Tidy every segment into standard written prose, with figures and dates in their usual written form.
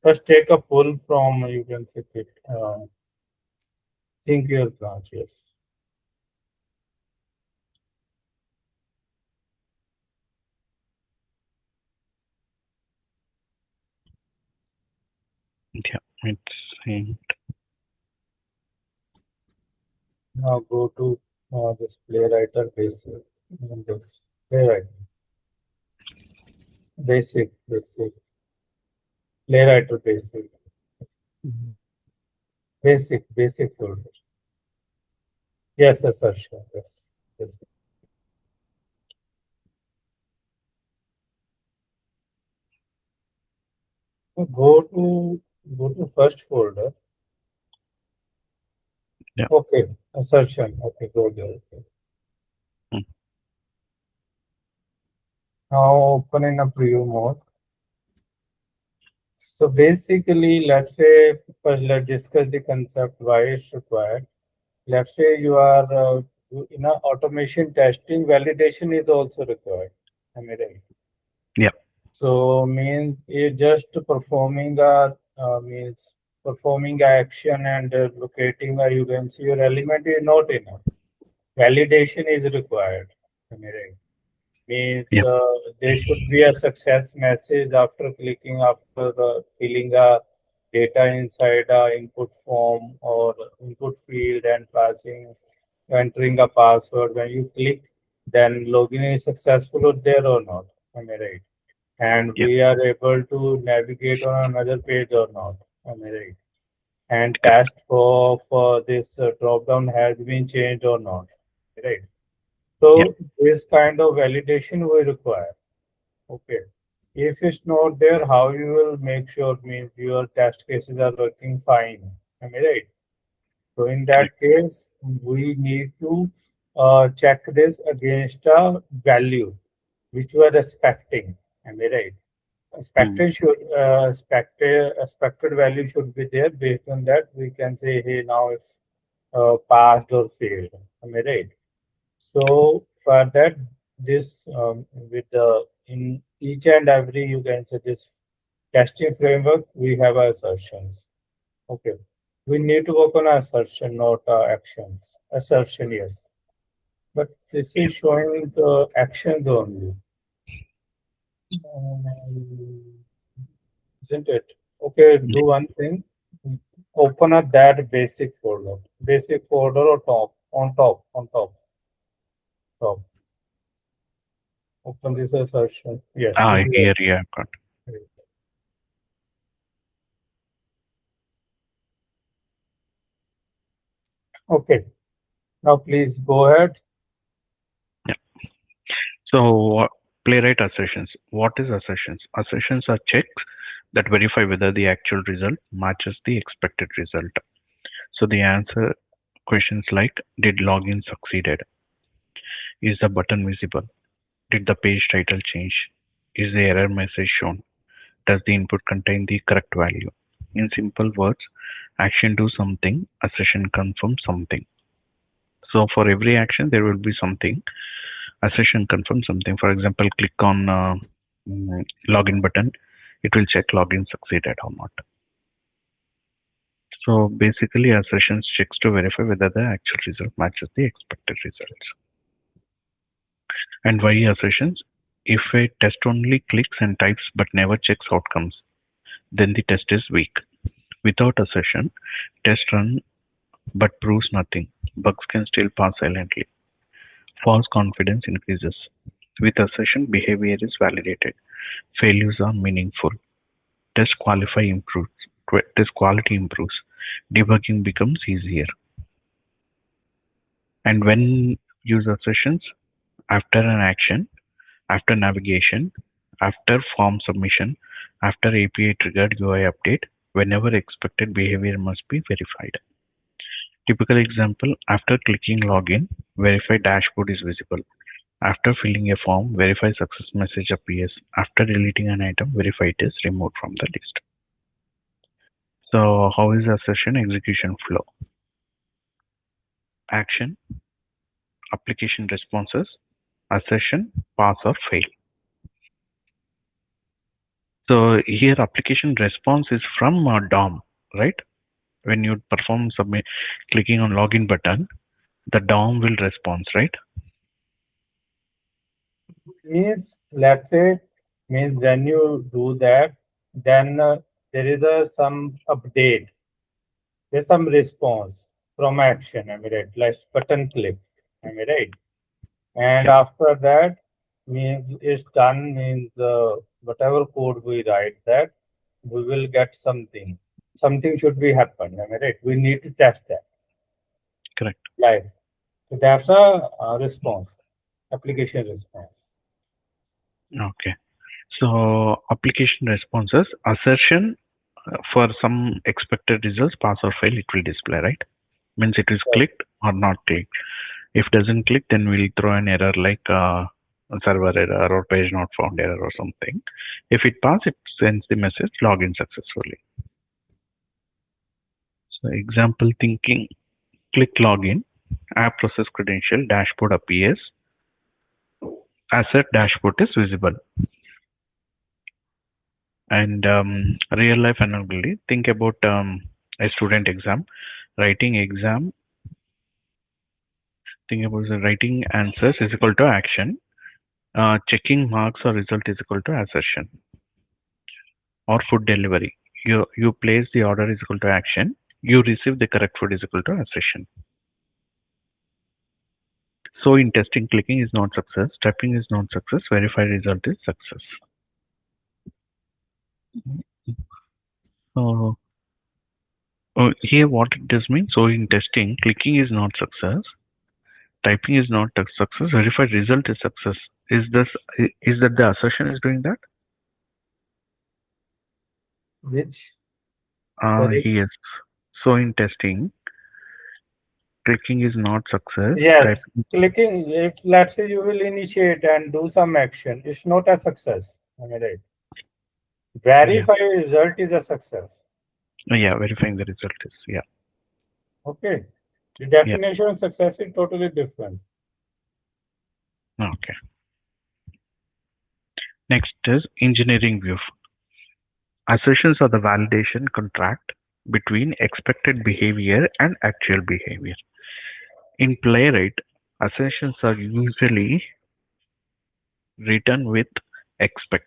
First, take a pull from, you can say it, think your branch, yes. Yeah, it's saying. Now go to this playwright basic. This playwright basic playwright basic folder. Yes, assertion. Yes, yes. So go to first folder. Yeah. Okay, assertion. Okay, go there. Okay. Mm. Now open in a preview mode. So basically, let's say first let's discuss the concept why it's required. Let's say you are in a automation testing, validation is also required. Am I right? Yeah. So means it just performing a means performing a action and locating a you can see your element is not enough. Validation is required. Am I right? Means Yeah. there should be a success message after clicking, after filling a data inside a input form or input field and passing, entering a password. When you click, then login is successful or there or not. Am I right? And Yeah. we are able to navigate on another page or not. Am I right? And Yeah. test for this drop down has been changed or not. Right. So this kind of validation we require. Okay. If it's not there, how you will make sure means your test cases are working fine? Am I right? So in Correct. that case, we need to check this against a value which we are expecting. Am I right? Mm. Expected value should be there. Based on that, we can say, hey, now it's passed or failed. Am I right? So for that, this with the in each and every you can say this testing framework, we have assertions. Okay, we need to work on assertion, not actions. Assertion, yes, but this is showing the actions only, isn't it? Okay, Yeah. do one thing. Open up that basic folder or top. Open this assertion. Yes, this is Here, yeah, got. it. Okay. Now please go ahead. Yeah. So, playwright assertions. What is assertions? Assertions are checks that verify whether the actual result matches the expected result. So the answer questions like, did login succeeded? Is the button visible? Did the page title change? Is the error message shown? Does the input contain the correct value? In simple words, action do something, assertion confirm something. So for every action, there will be something. Assertion confirm something. For example, click on login button. It will check login succeeded or not. So basically, assertions checks to verify whether the actual result matches the expected results. And why assertions? If a test only clicks and types but never checks outcomes, then the test is weak. Without assertion, test run but proves nothing. Bugs can still pass silently. False confidence increases. With assertion, behavior is validated. Failures are meaningful. Test qualify improves. Test quality improves. Debugging becomes easier. And when use assertions after an action, after navigation, after form submission, after API triggered UI update, whenever expected behavior must be verified. Typical example, after clicking login, verify dashboard is visible. After filling a form, verify success message appears. After deleting an item, verify it is removed from the list. So how is assertion execution flow? Action, application responses, assertion, pass or fail. So here application response is from DOM, right? When you perform submit, clicking on login button, the DOM will respond, right? Means, let's say, means when you do that, then there is some update, there's some response from action, am I right? Like button click, am I right? And Yep, after that, means it's done, means whatever code we write, that we will get something. Something should be happen, am I right? We need to test that. correct. Like, so that's a response, application response. Okay. So application responses, assertion for some expected results, pass or fail, it will display, right? Means it is Yes. clicked or not clicked. If doesn't click, then we'll throw an error like a server error or page not found error or something. If it pass, it sends the message login successfully. So example thinking, click login, app process credential, dashboard appears, asset dashboard is visible. And real life analogy, think about a student exam, writing exam, think about the writing answers is equal to action, checking marks or result is equal to assertion. Or food delivery, you place the order is equal to action, you receive the correct food is equal to assertion. So in testing, clicking is not success, typing is not success, verified result is success. So here what it does mean, so in testing, clicking is not success, typing is not a success, verified result is success. Is that the assertion is doing that? Which, sorry? Yes. So in testing, clicking is not success, Yes, typing, clicking, if let's say you will initiate and do some action, it's not a success. Am I right? yeah, Verify result is a success. yeah, verifying the result is, yeah, Okay. The yeah, definition of success is totally different. okay. Next is engineering view. Assertions are the validation contract between expected behavior and actual behavior. In Playwright, assertions are usually written with expect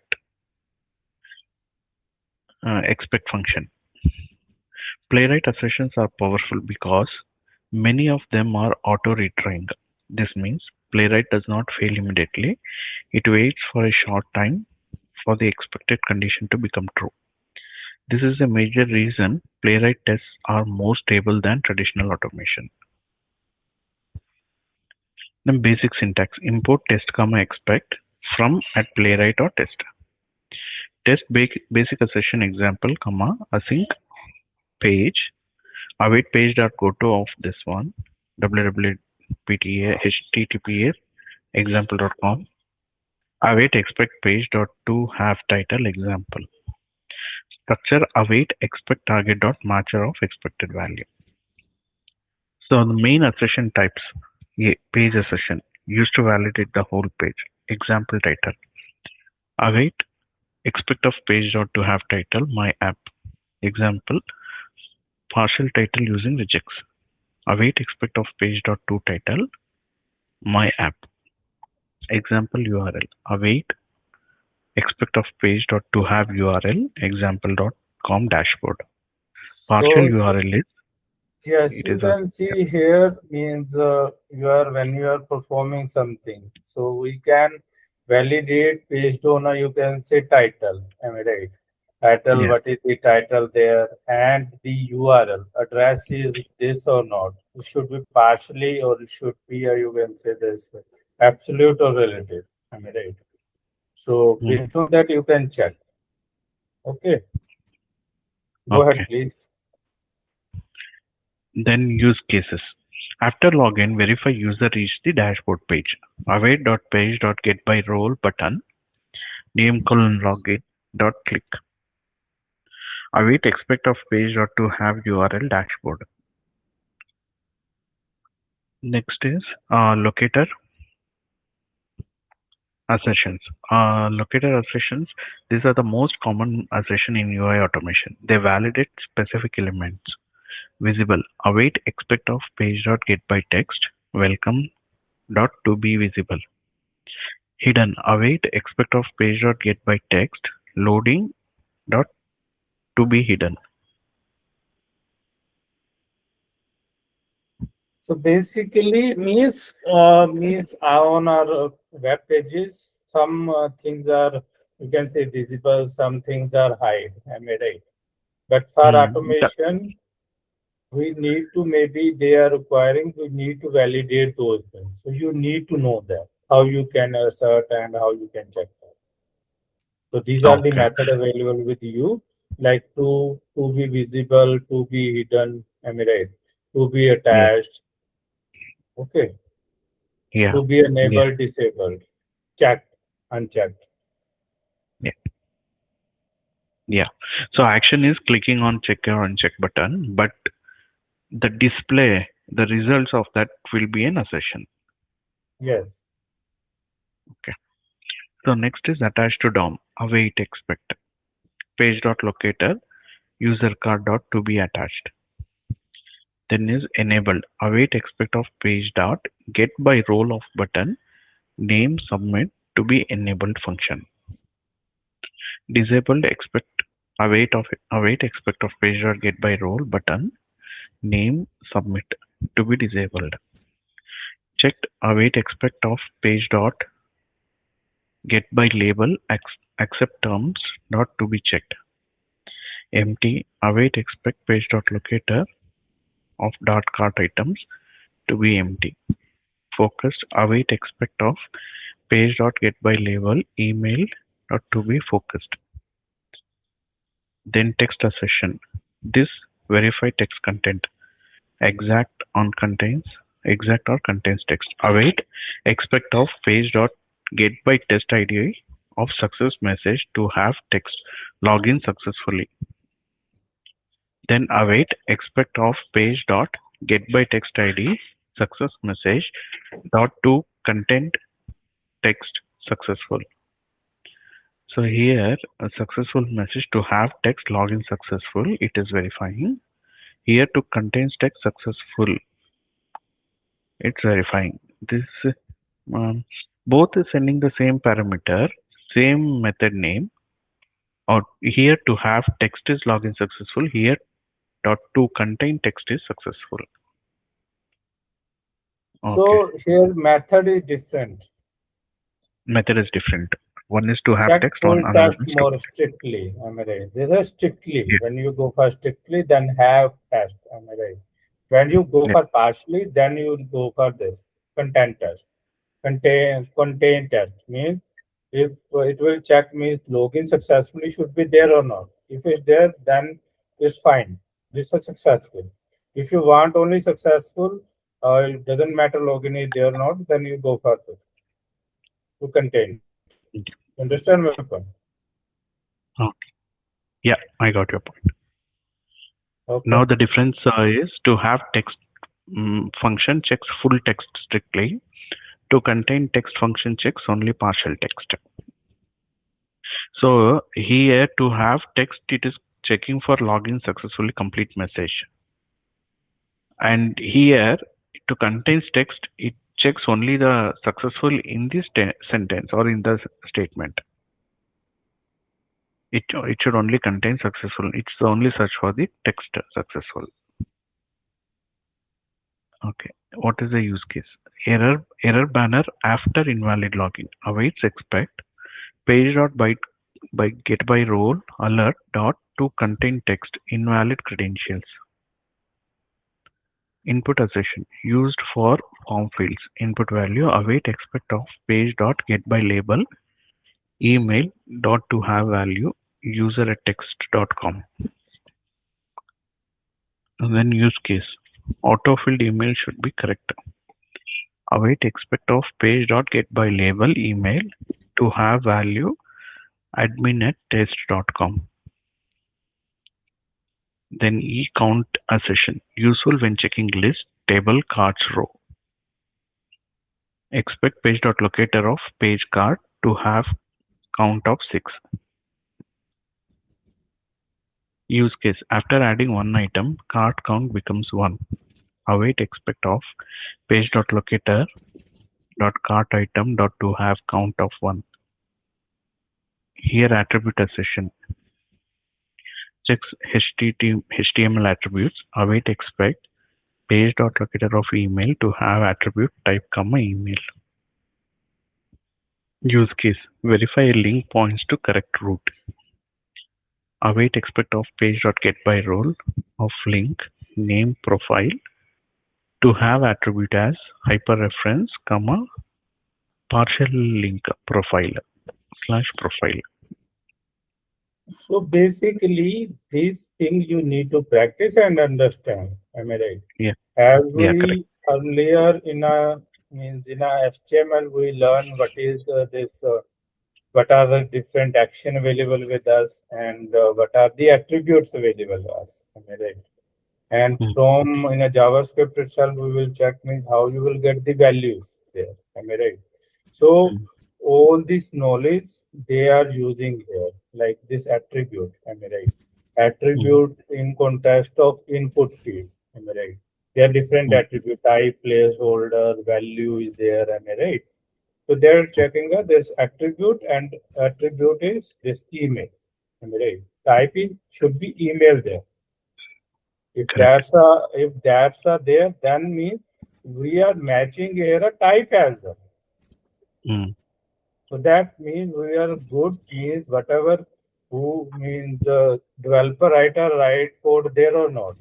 expect function. Playwright assertions are powerful because many of them are auto-retrained. This means Playwright does not fail immediately. It waits for a short time for the expected condition to become true. This is a major reason Playwright tests are more stable than traditional automation. Then basic syntax, import test comma expect from at Playwright or test. Test basic assertion example comma async page await page dot go to of this one www.pta https example.com await expect page dot to have title example. Structure await expect target dot matcher of expected value. So the main assertion types, page assertion used to validate the whole page. Example title. Await expect of page dot to have title my app. Example partial title using regex. Await expect of page dot to title my app. Example URL. Await expect of page dot to have URL example.com dashboard. Partial So URL is yes, it you is a can see here means you are when you are performing something. So we can validate based on you can say title. Am I right? Title, yeah. what is the title there, and the URL address is this or not. It should be partially or it should be you can say this absolute or relative. Am I right? So Mhm. based on that you can check. Okay, go ahead Okay. please. Then use cases. After login, verify user reached the dashboard page. Await.page.get by role button. Name colon login dot click. Await expect of page dot to have URL dashboard. Next is locator. Assertions. Locator assertions. These are the most common assertion in UI automation. They validate specific elements. Visible. Await expect of page.get by text. Welcome dot to be visible. Hidden. Await expect of page.get by text. Loading dot to be hidden. So basically, means on our web pages, some things are, you can say, visible, some things are hide. Am I right? But for That, automation, we need to, maybe they are requiring, we need to validate those things. So you need to know that how you can assert and how you can check that. So these are the okay. method available with you, like to be visible, to be hidden. Am I right? To be Yeah. attached. Okay. Yeah. To be Yeah. enabled, disabled, checked, unchecked. Yeah. Yeah. So action is clicking on check or uncheck button, but the display, the results of that will be an assertion. Yes. Okay. So next is attached to DOM. Await expect. Page.locator user card dot to be attached. Then is enabled. Await expect of page dot get by role of button name submit to be enabled function. Disabled expect await expect of page dot get by role button name submit to be disabled. Checked await expect of page dot get by label accept terms dot to be checked. Empty await expect page dot locator of dot cart items to be empty. Focused await expect of page dot get by label email dot to be focused. Then text assertion. This verify text content exact on contains exact or contains text. Await expect of page dot get by test ID of success message to have text login successfully. Then await expect of page dot get by text ID success message dot to content text successful. So here a successful message to have text login successful, it is verifying. Here to contains text successful, it's verifying. This um, both is sending the same parameter, same method name. Or here to have text is login successful. Here dot to contain text is successful. Okay, So here method is different. method is different. One is to have Check text, one full another test one is to more strictly. Am I right? This is strictly. yeah, When you go for strictly, then have test. Am I right? When you go yeah, for partially, then you will go for this content test. Contain test means if it will check means login successfully should be there or not. If it's there, then it's fine. This is successful. If you want only successful, it doesn't matter login is there or not, then you go for this to contain test. Understand my point? okay. Yeah, I got your point. Okay. Now the difference is to have text function checks full text strictly. To contain text function checks only partial text. So here to have text, it is checking for login successfully complete message. And here to contains text, it checks only the successful in this sentence or in the statement. It should only contain successful. It's the only search for the text successful. Okay. What is the use case? Error banner after invalid login. Awaits expect page dot by get by role alert dot to contain text invalid credentials. Input assertion used for form fields. Input value await expect of page dot get by label email dot to have value user at text.com. And then use case autofilled email should be correct. Await expect of page dot get by label email to have value admin at test.com. Then count assertion useful when checking list table cards row. Expect page dot locator of page card to have count of 6. Use case. After adding one item, cart count becomes 1. Await expect of page.locator dot cart item dot to have count of 1. Here attribute assertion. Checks HTML attributes. Await expect page.locator of email to have attribute type comma email. Use case. Verify a link points to correct route. Await expect of page.getByRole of link name profile to have attribute as hyperreference comma partial link profile slash profile. So basically, these things you need to practice and understand. Am I right? Yeah, As yeah, correct. we earlier in a HTML, we learn what is this, what are the different action available with us, and what are the attributes available to us. Am I right? And Mm, from in a JavaScript itself, we will check means how you will get the values there. Am I right? So mm, all this knowledge they are using here, like this attribute. Am I right? mm, Attribute in context of input field. Am I right? There are different mm, attribute type, placeholder, value is there. Am I right? So they're mm. checking this attribute, and attribute is this email. Am I right? Type in should be email there. Correct. If that's a there, then means we are matching here a type as well. Mm, So that means we are good means whatever who means the developer writer write code there or not.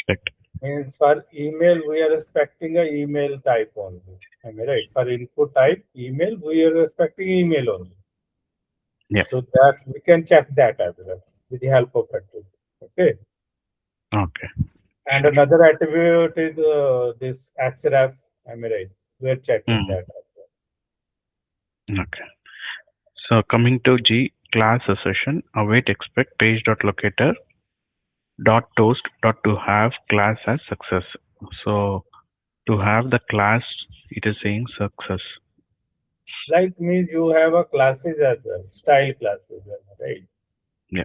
correct. Means for email we are expecting a email type only. Am I right? For input type email we are expecting email only. Yeah. So that we can check that as well with the help of attribute. Okay. Okay. And Sure. another attribute is this href. Am I right? We are checking Mm, that as well. okay. So coming to G, class assertion. Await expect page.locator dot toast dot to have class as success. So to have the class, it is saying success. Like means you have a classes as well, style classes, as well, right? Yeah.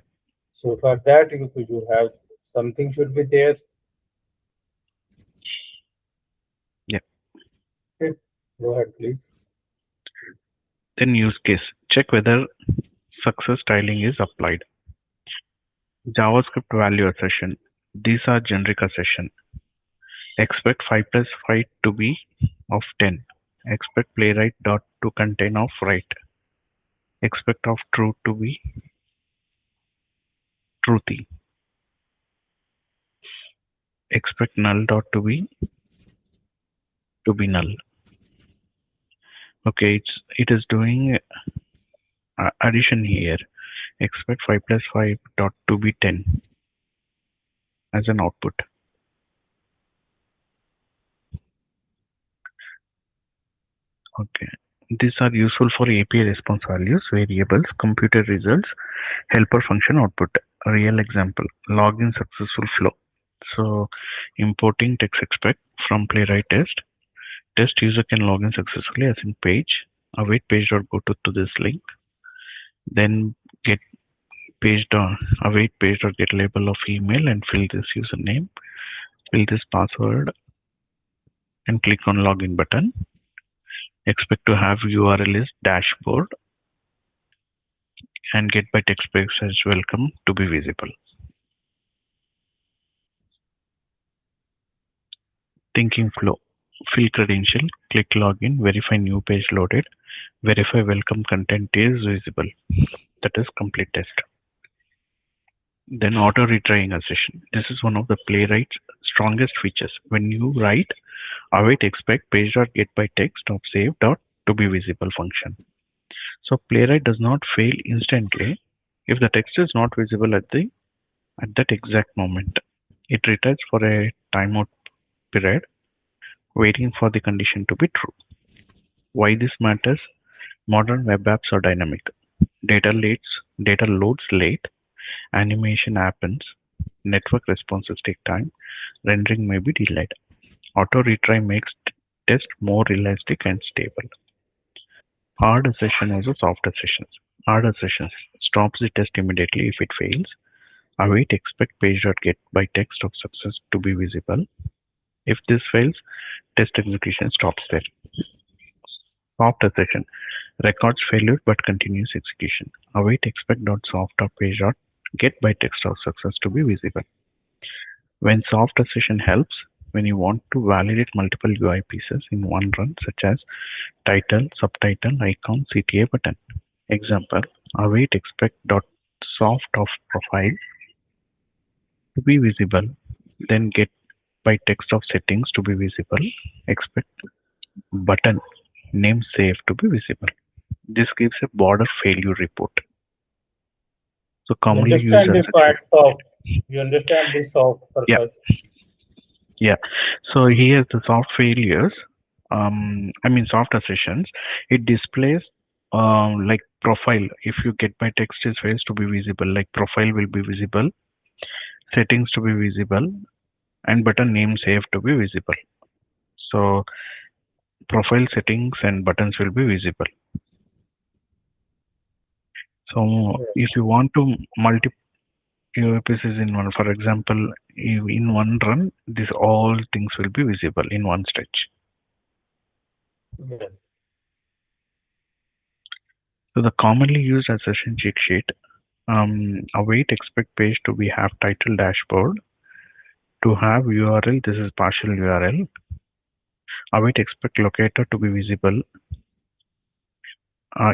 So for that you have something should be there. Yeah. Okay. Go ahead, please. Then use case. Check whether success styling is applied. JavaScript value assertion. These are generic assertion. Expect 5 plus 5 to be of 10. Expect playwright dot to contain of right. Expect of true to be truthy. Expect null dot to be null. Okay, it is doing addition here. Expect 5 plus 5 dot to be 10 as an output. Okay. These are useful for API response values, variables, computer results, helper function output. A real example, login successful flow. So importing text expect from playwright test. Test user can log in successfully as in page. Await page dot go to this link. Then get page dot await page dot get label of email and fill this username. Fill this password and click on login button. Expect to have URL is dashboard and get by text message welcome to be visible. Thinking flow. Fill credential, click login, verify new page loaded, verify welcome content is visible. That is complete test. Then auto retrying assertion. This is one of the playwright's strongest features. When you write await expect page.get by text of save dot to be visible function. So playwright does not fail instantly if the text is not visible at that exact moment. It returns for a timeout period, waiting for the condition to be true. Why this matters? Modern web apps are dynamic. Data loads late, animation happens, network responses take time, rendering may be delayed. Auto retry makes test more realistic and stable. Hard assertion also soft assertions. Hard assertions stops the test immediately if it fails. Await expect page.get by text of success to be visible. If this fails, test execution stops there. Soft assertion records failure but continues execution. Await expect dot soft of page dot get by text of success to be visible. When soft assertion helps, when you want to validate multiple UI pieces in one run, such as title, subtitle, icon, CTA button. Example: await expect dot soft of profile to be visible, then get by text of settings to be visible, expect button name save to be visible. This gives a border failure report. So You commonly used understand as the such. parts of, you understand the soft Yeah, purpose. yeah. So here the soft failures, I mean soft assertions, it displays like profile. If you get by text is fails to be visible, like profile will be visible, settings to be visible, and button name save to be visible. So profile settings and buttons will be visible. So Yeah. if you want to multi pieces in one, for example, in one run, these all things will be visible in one stretch. Yes. So the commonly used assertion cheat sheet, await expect page to be have title dashboard, to have URL, this is partial URL, await expect locator to be visible,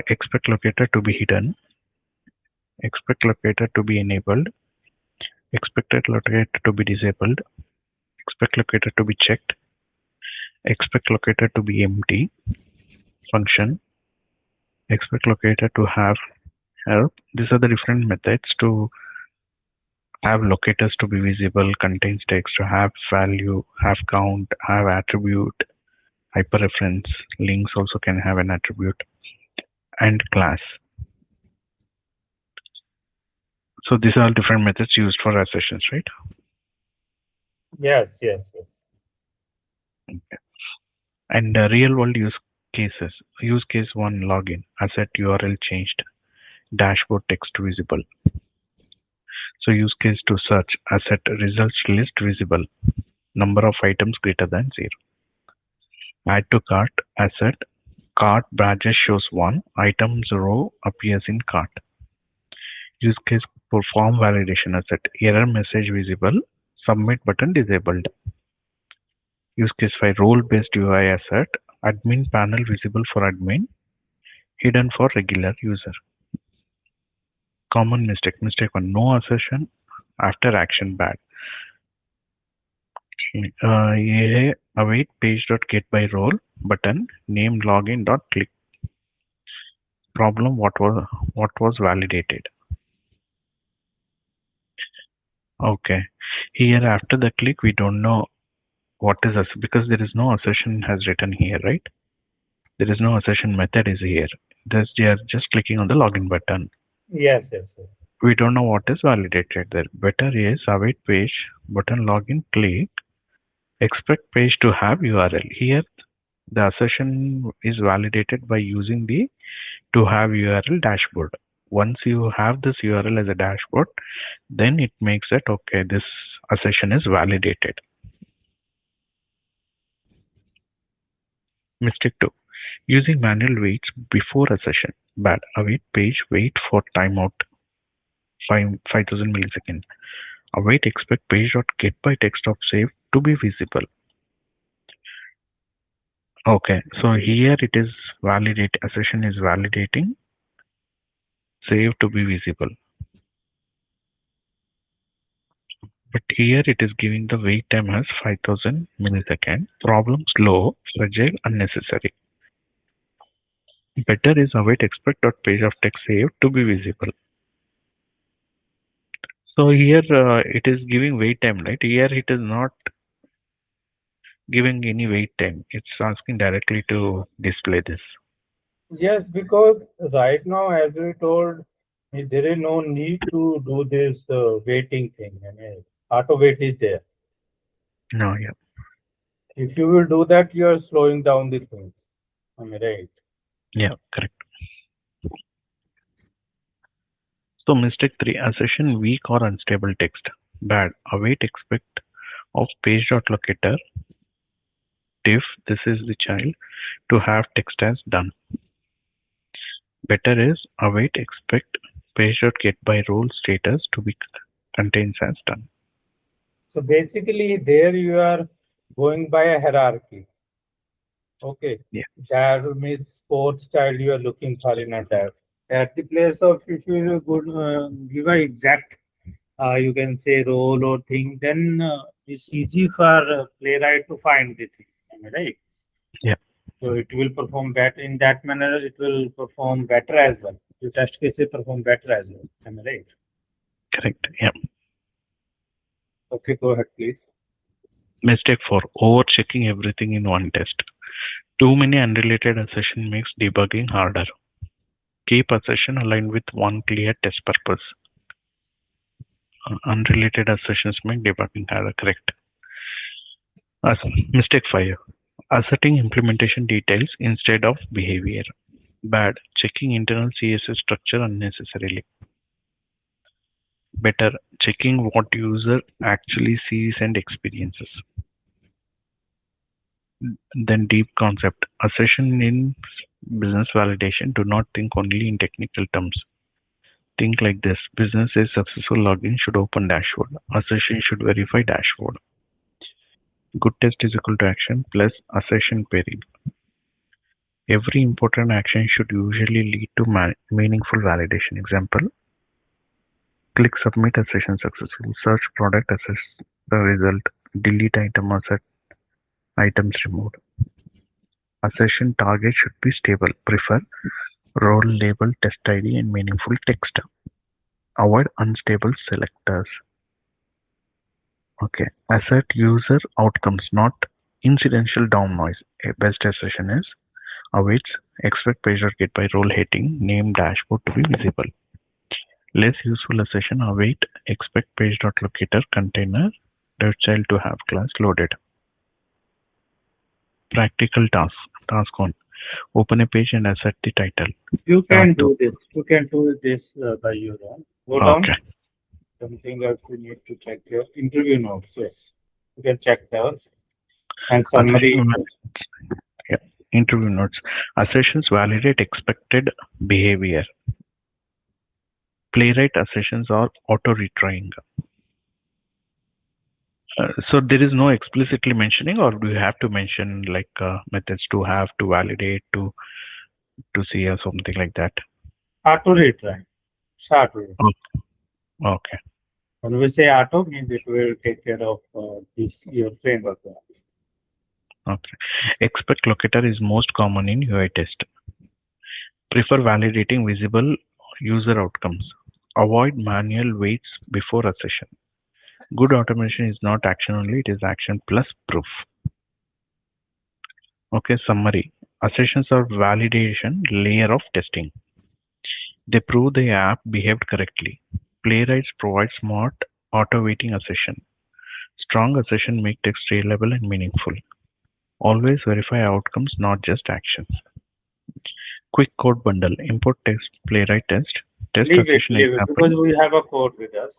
expect locator to be hidden, expect locator to be enabled, expected locator to be disabled, expect locator to be checked, expect locator to be empty, function, expect locator to have help. These are the different methods to have locators to be visible, contains text, to have value, have count, have attribute, hyperreference, links also can have an attribute, and class. So these are all different methods used for assertions, right? Yes, yes, yes. And real world use cases. Use case one, login, asset URL changed, dashboard text visible. So use case to search, asset results list visible, number of items greater than 0. Add to cart, asset, cart badges shows 1, items row appears in cart. Use case for form validation, asset, error message visible, submit button disabled. Use case 5, role based UI asset, admin panel visible for admin, hidden for regular user. Common mistake. Mistake 1, no assertion after action bad. Await page.get by role button, name login dot click. Problem, what was validated. Okay. Here after the click we don't know what is because there is no assertion has written here, right? There is no assertion method is here. They are just clicking on the login button. Yes, yes, yes. We don't know what is validated there. Better is await page button login click, expect page to have URL. Here the assertion is validated by using the to have URL dashboard. Once you have this URL as a dashboard, then it makes it okay, this assertion is validated. Mistake 2. Using manual waits before assertion. Bad. Await page, wait for timeout 5000 milliseconds. Await expect page dot get by text of save to be visible. Okay, so here it is validate assertion is validating save to be visible. But here it is giving the wait time as 5000 milliseconds. Problem slow, fragile, unnecessary. Better is await expect dot page of text save to be visible. So here it is giving wait time, right? Here it is not giving any wait time. It's asking directly to display this. Yes, because right now, as we told, there is no need to do this waiting thing. I mean, auto wait is there. No, yeah. If you will do that, you are slowing down the things. I mean, right? Yeah, correct. So mistake 3, assertion weak or unstable text. Bad. Await expect of page.locator if this is the child to have text as done. Better is await expect page.get by role status to be contains as done. So basically, there you are going by a hierarchy. Okay, Yeah. that means fourth child you are looking for in a tag. At the place of if you would give a exact, you can say role or thing, then it's easy for playwright to find the thing. Am I right? Yeah, So it will perform better in that manner. It will perform better as well. The test cases perform better as well. Am I right? correct. Yeah. Okay, go ahead, please. Mistake 4, over checking everything in one test. Too many unrelated assertion makes debugging harder. Keep assertion aligned with one clear test purpose. Unrelated assertions make debugging harder. Correct. Mistake 5, asserting implementation details instead of behavior. Bad. Checking internal CSS structure unnecessarily. Better. Checking what user actually sees and experiences. Then deep concept. Assertion in business validation. Do not think only in technical terms. Think like this. Business is successful login should open dashboard. Assertion should verify dashboard. Good test is equal to action plus assertion pairing. Every important action should usually lead to meaningful validation. Example, click submit assertion successful. Search product assess the result. Delete item asset items removed. Assertion target should be stable. Prefer role label test ID and meaningful text. Avoid unstable selectors. Okay. Assert user outcomes, not incidental DOM noise. A best assertion is awaits expect page.get by role heading name dashboard to be visible. Less useful assertion await expect page.locator container child to have class loaded. Practical task. Task 1. Open a page and assert the title. You Task can 2. do this. You can do this by your own. Go down. Okay. Something else we need to check here. Interview notes. Yes, you can check those and Assertion. summary. Yeah. Interview notes. Assertions validate expected behavior. Playwright assertions are auto retrying. So there is no explicitly mentioning, or do you have to mention like methods to have to validate to see or something like that? Auto retry. It's auto retry. Oh, okay. When we say auto, means it will take care of this your framework. Okay. Expect locator is most common in UI test. Prefer validating visible user outcomes. Avoid manual waits before assertion. Good automation is not action only, it is action plus proof. Okay, summary. Assertions are validation layer of testing. They prove the app behaved correctly. Playwrights provide smart auto-waiting assertion. Strong assertion make text reliable and meaningful. Always verify outcomes, not just actions. Quick code bundle. Import text, playwright test, test assertion Leave it, example. because we have a code with us.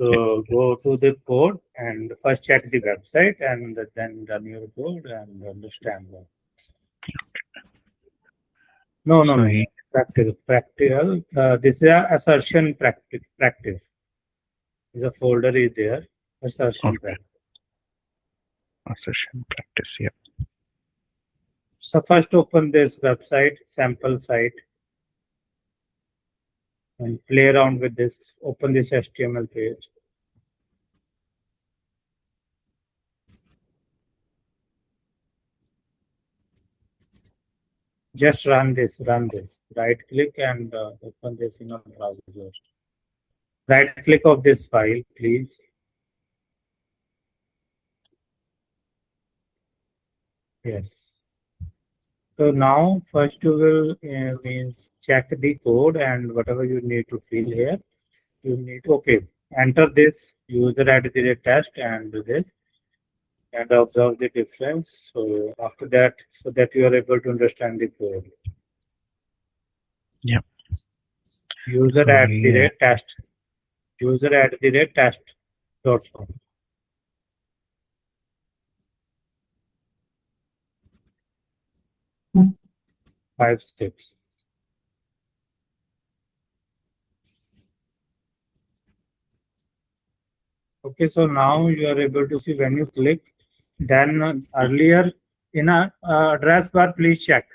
Yeah. So go to the code and first check the website and then run your code and understand that. So No. Practical. This is a assertion practice. Is a folder is there. Assertion okay. practice. Assertion practice. Yeah. So first open this website, sample site, and play around with this. Open this HTML page. Just run this. Right click and open this in a browser. Right click of this file, please. Yes. So now first you will means check the code and whatever you need to fill here. You need okay. Enter this user at the test and do this and observe the difference. So after that, so that you are able to understand the code. Yeah. User So at the here, rate test. User at the rate test.com. 5 steps. Okay, so now you are able to see when you click. Then earlier in a address bar, please check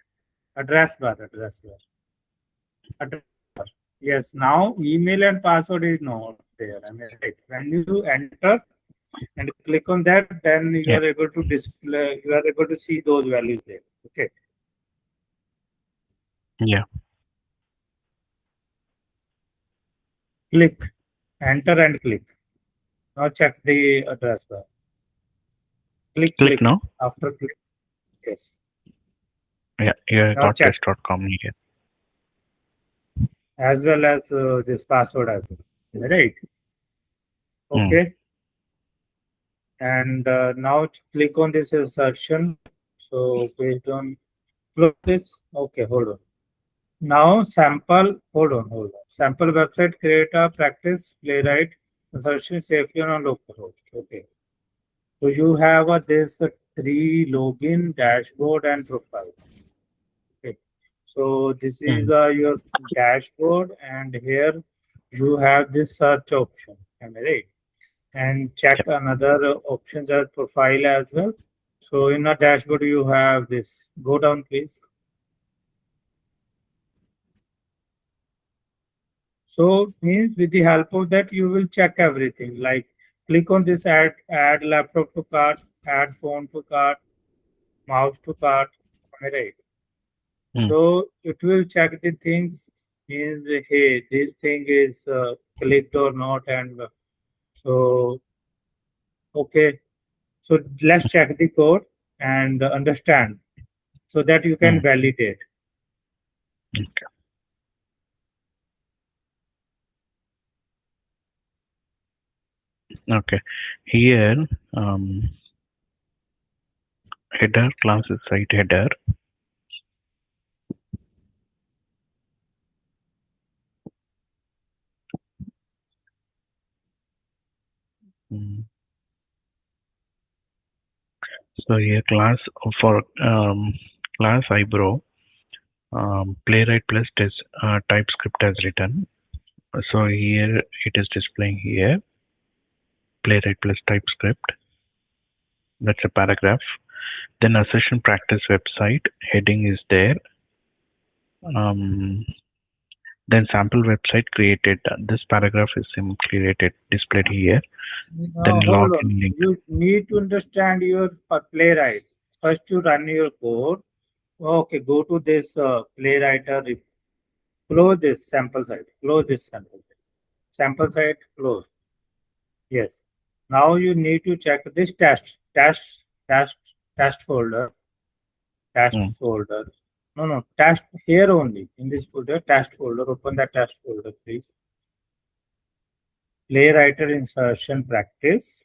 address bar. Address bar. Yes, now email and password is not there. I mean, right. When you enter and click on that, then you yeah, are able to display. You are able to see those values there. Okay, yeah. click, enter and click. Now check the address bar. Click, Click click. now. After click, yes. Yeah, here I Now got check test.com here. as well as this password as well. Right. Mm. Okay. And now click on this assertion. So based on close this. Okay, hold on. Now sample. Hold on. Sample website. Create a practice playwright assertion safely on a local host. Okay. So you have this three login, dashboard, and profile. Okay. So this is Mm. your dashboard, and here you have this search option. Am I right? And check Yep. another options as profile as well. So in a dashboard you have this. Go down, please. So means with the help of that you will check everything. Like click on this add laptop to cart, add phone to cart, mouse to cart. Am I right? Mm. So it will check the things means hey this thing is clicked or not and so okay. So let's check the code and understand so that you can Mm. validate. Okay. Okay. Here, header class is site header. Mm. So here class for class eyebrow, playwright plus test, TypeScript has written. So here it is displaying here playwright plus TypeScript. That's a paragraph. Then assertion practice website heading is there. Um, then sample website created. This paragraph is simply created, displayed here. Then Hold on. login link. You need to understand your playwright. First, you run your code. Okay, go to this playwright. Close this sample site. Close this sample site. Sample site close. Yes. Now you need to check this test folder. Test Mm. folder. No. Test here only in this folder. Test folder. Open that test folder, please. Playwright insertion practice.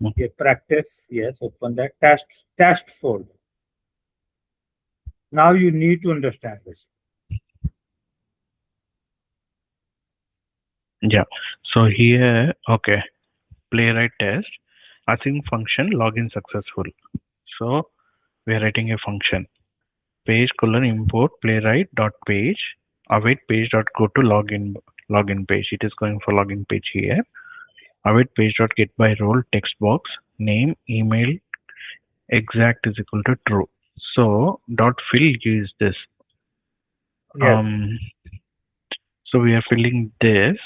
Mm. Yeah, practice. Yes. Open that test folder. Now you need to understand this. Yeah. So here, okay, playwright test, async function login successful. So we are writing a function page colon import playwright dot page await page dot go to login page. It is going for login page here. Await page dot get by role text box name email exact is equal to true. So dot fill is this. Yes. Um. So we are filling this.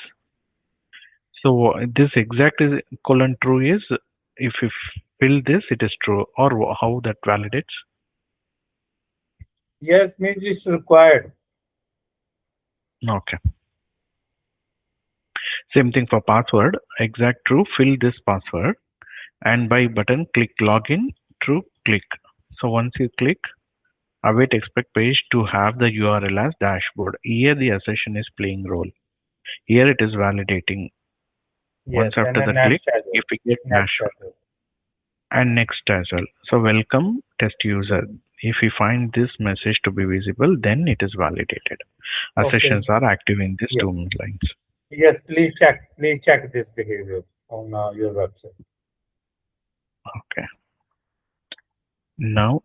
So this exact is colon true is if you fill this, it is true, or how that validates. Yes means it's required. Okay. Same thing for password. Exact true. Fill this password, and by button click login. True. Click. So once you click, await expect page to have the URL as dashboard. Here the assertion is playing role. Here it is validating. Once Yes, and after then the click, next as well. if we get Next as dashboard well. and next as well. So welcome test user. If we find this message to be visible, then it is validated. Okay. Assertions are active in these Yes. two lines. Yes. Please check. Please check this behavior on your website. Okay. Now,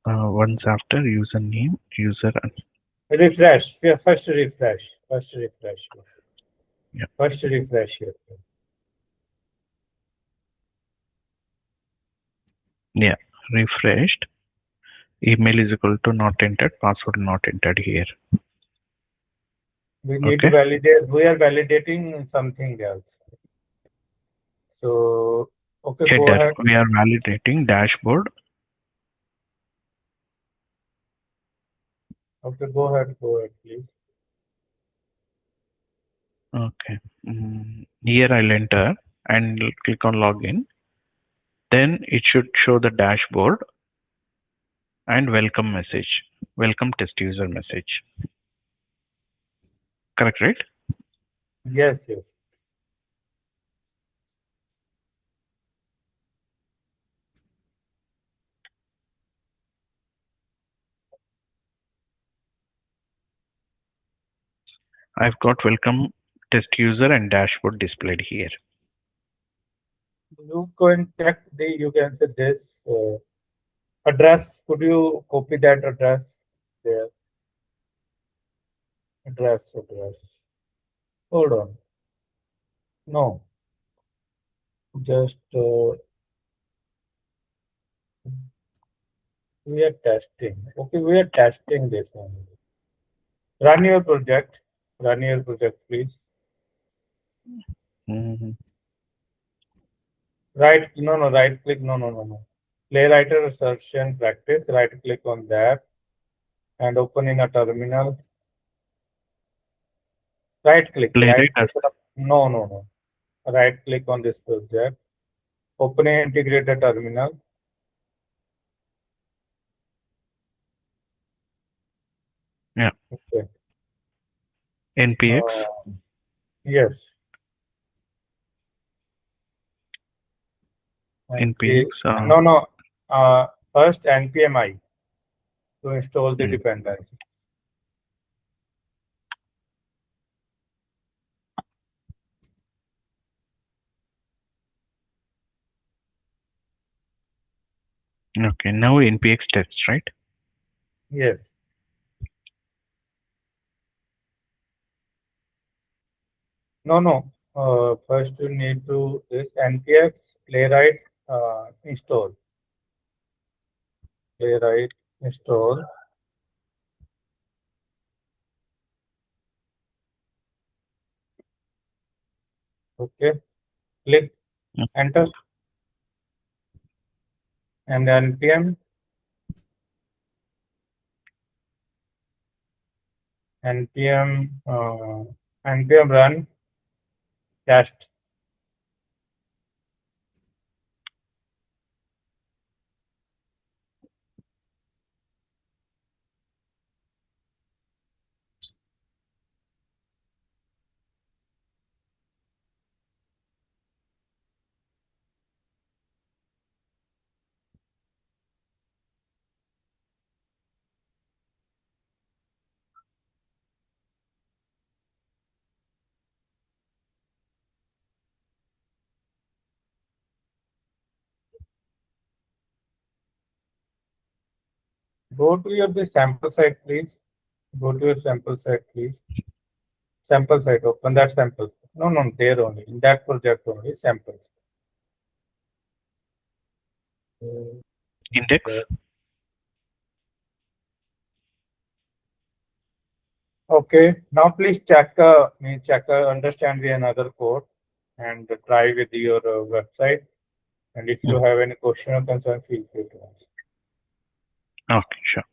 once after username, user, Refresh. First refresh. First refresh. yeah, First refresh here. yeah, refreshed. Email is equal to not entered, password not entered here. We need to Okay. validate. We are validating something else. So, okay, go Header, ahead. we are validating dashboard. Okay, go ahead. Go ahead, please. Okay. Here I'll enter and click on login. Then it should show the dashboard and welcome message, welcome test user message. Correct, right? Yes, yes. I've got welcome test user and dashboard displayed here. You can check the. You can say this address. Could you copy that address there? Address. Hold on. No, just we are testing. Okay, we are testing this only. Run your project. Run your project, please. Mhm. Right. No, no. Right click. No. Playwright assertion practice. Right click on that and open in a terminal. Right click. Right Playwright as click. No. Right click on this project. Open an integrated terminal. yeah, Okay. npx, Yes. npx. No. First npmi to install the Mm, dependencies. okay, now npx tests, right? Yes. No. First you need to this npx playwright install. Playwright install. Okay. Click Mm, enter and npm run test. Go to your the sample site, please. Go to your sample site, please. Sample site, open that sample. No, there only, in that project only, samples. index. Okay, now please understand the another code and try with your website. And if Mm, you have any question or concern, feel free to ask. okay, sure.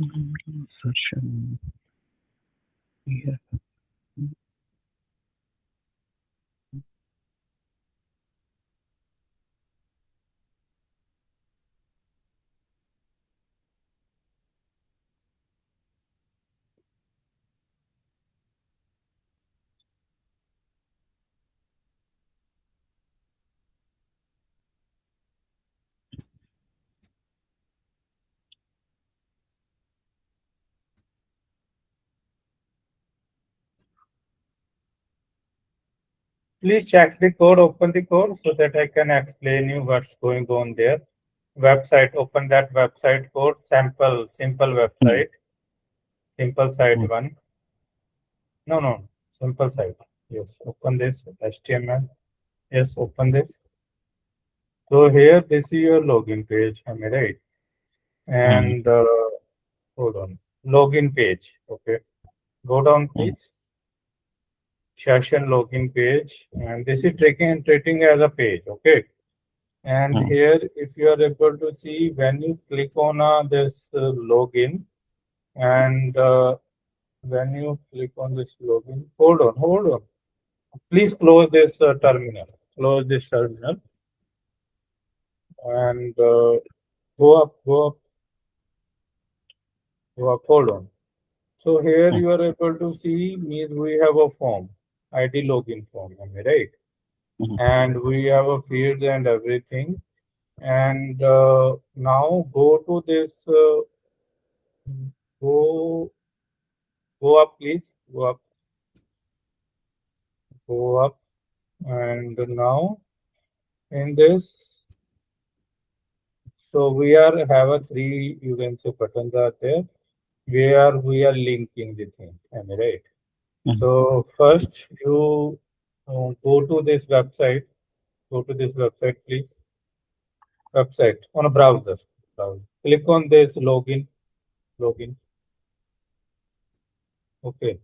Assertion here. Please check the code, open the code so that I can explain you what's going on there. Website, open that website code, simple website, simple site one. No, simple site. Yes, open this HTML. Yes, open this. So here, this is your login page, am I right? And hold on, login page. Okay, go down, please. Session login page, and this is treating as a page. Okay, and here, if you are able to see, when you click on this login, and when you click on this login, hold on. Please close this terminal. Close this terminal and go up. Hold on. So here you are able to see means we have a form, ID login form, am I right? And we have a field and everything. And now go to this. Go up, please. Go up, and now in this. So we have a three, you can say, buttons are there where we are linking the things. Am I right? So first you go to this website. Go to this website, please. Website on a browser. Click on this login. Okay.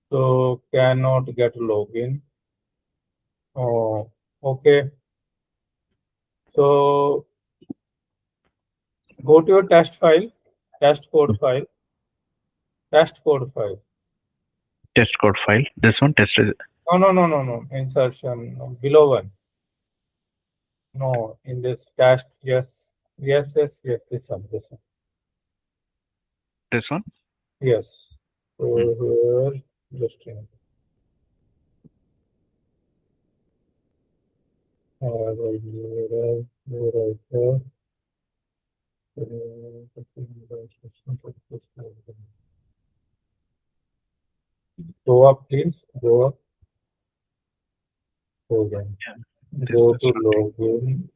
So cannot get login. Oh, okay. So go to your test file, test code file. Test code file. Test code file. This one test. No. Insertion below one. No, in this test. Yes. This one. This one. Yes. So here, just where go up, please. Go up. Hold on. Go to login.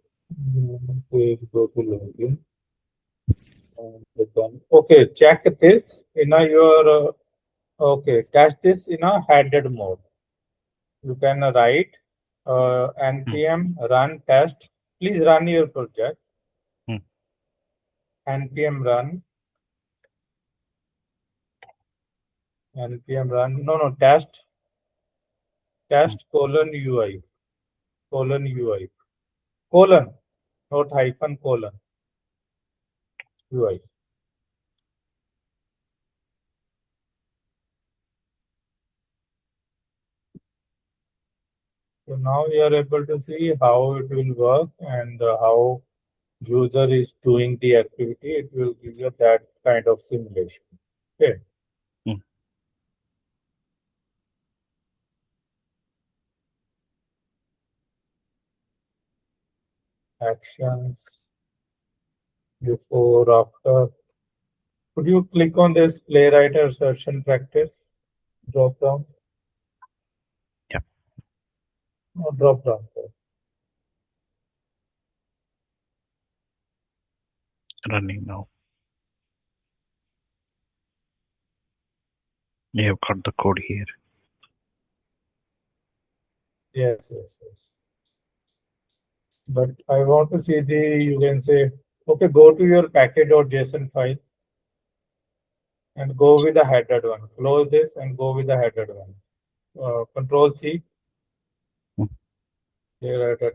Please go to login. Okay, check this in your. Okay, test this in a headed mode. You can write npm run test. Please run your project. Npm run. Npm run. No, test colon UI. Colon, not hyphen, colon. UI. So now you are able to see how it will work and how user is doing the activity. It will give you that kind of simulation. Okay. Actions before, after. Could you click on this Playwright assertion practice drop down? Yeah. No, drop down. Running now. You have got the code here. Yes. But I want to see you can say, okay, go to your package.json file and go with the headed one. Close this and go with the headed one. Control C. Here at a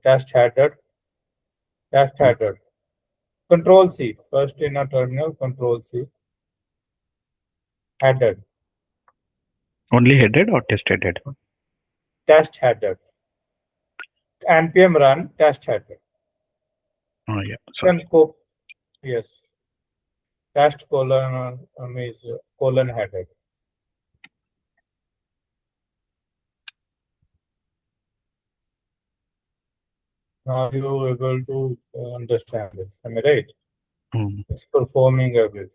test headed. Control C. First in a terminal, Control C. Headed. Only headed or test headed? Test headed. npm run test headed. Oh yeah, Then sorry. yes. Test colon is colon headed. Now you able to understand this. Am I right? Mm. It's performing everything.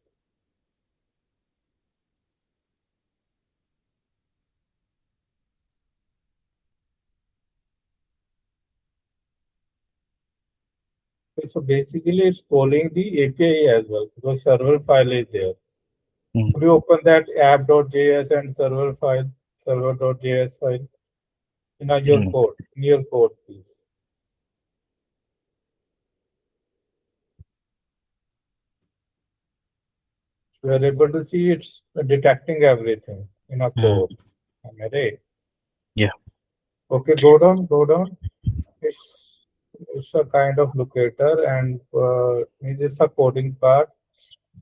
So basically, it's calling the API as well because server file is there. Mm. Could you open that app.js and server file, server.js file in Mm. your code, please. So you are able to see it's detecting everything in a Mm. code. Am I right? Yeah. Okay, go down. It's a kind of locator and it's a coding part.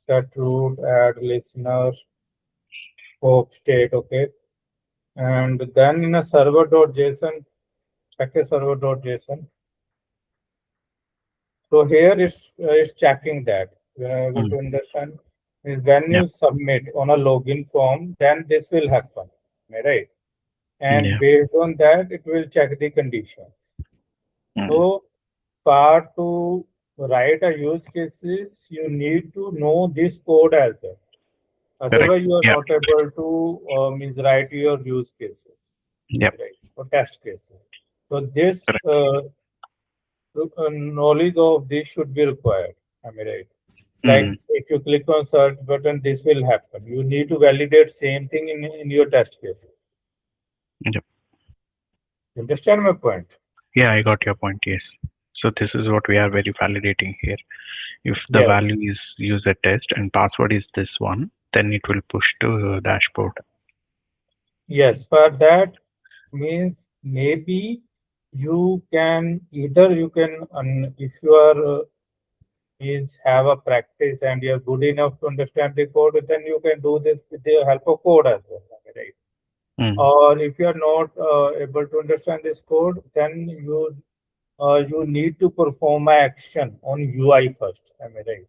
Set root, add listener, hope state, okay. And then in a server.json, check a server.json. So here it's checking that. You are able Mm. to understand. Is when Yeah. you submit on a login form, then this will happen. Am I right? And Yeah. based on that, it will check the conditions. Mm. So for to write a use cases, you need to know this code as well. Correct. Otherwise, you are Yeah. not able to means write your use cases, Yeah. right? Or test cases. So this Correct. knowledge of this should be required. Am I right? Mm. Like if you click on search button, this will happen. You need to validate same thing in your test cases. Yep. You understand my point? Yeah, I got your point. Yes. So this is what we are very validating here. If the Yes. value is user test and password is this one, then it will push to dashboard. Yes. For that means maybe you can either you can if you are means have a practice and you're good enough to understand the code, then you can do this with the help of code as well, right? Mm. Or if you are not able to understand this code, then you need to perform an action on UI first, am I right?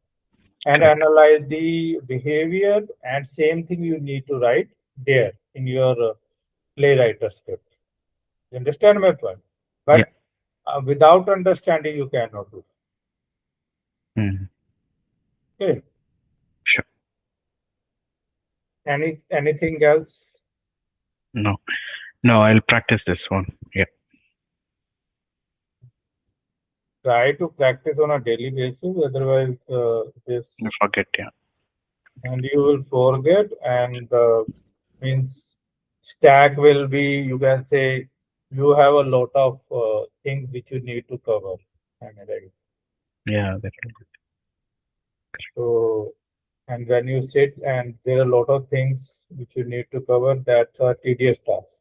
And Correct. analyze the behavior, and same thing you need to write there in your Playwright script. You understand my point? Yeah. But without understanding, you cannot do. Mm. Okay. Sure. Anything else? No. No, I'll practice this one. Yeah. Try to practice on a daily basis. Otherwise, I this forget. Yeah. and you will forget, and means stack will be. You can say you have a lot of things which you need to cover. Am I right? Yeah. That So, and when you sit and there are a lot of things which you need to cover that are tedious tasks.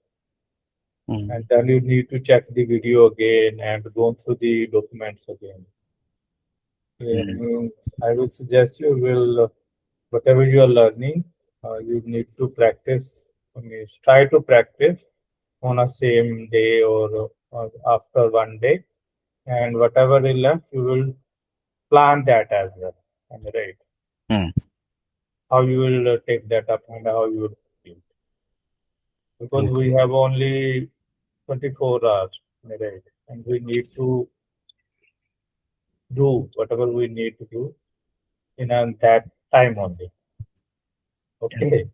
will. And then you need to check the video again and go through the documents again. Yeah, Mm. means I will suggest you will whatever you are learning, you need to practice. I mean, try to practice on a same day or after one day, and whatever is left, you will plan that as well. Am I right? Mm. How you will take that up and how you will do it. Because Mm. we have only 24 hours, am I right? And we need to do whatever we need to do in that time only. Yeah. Okay.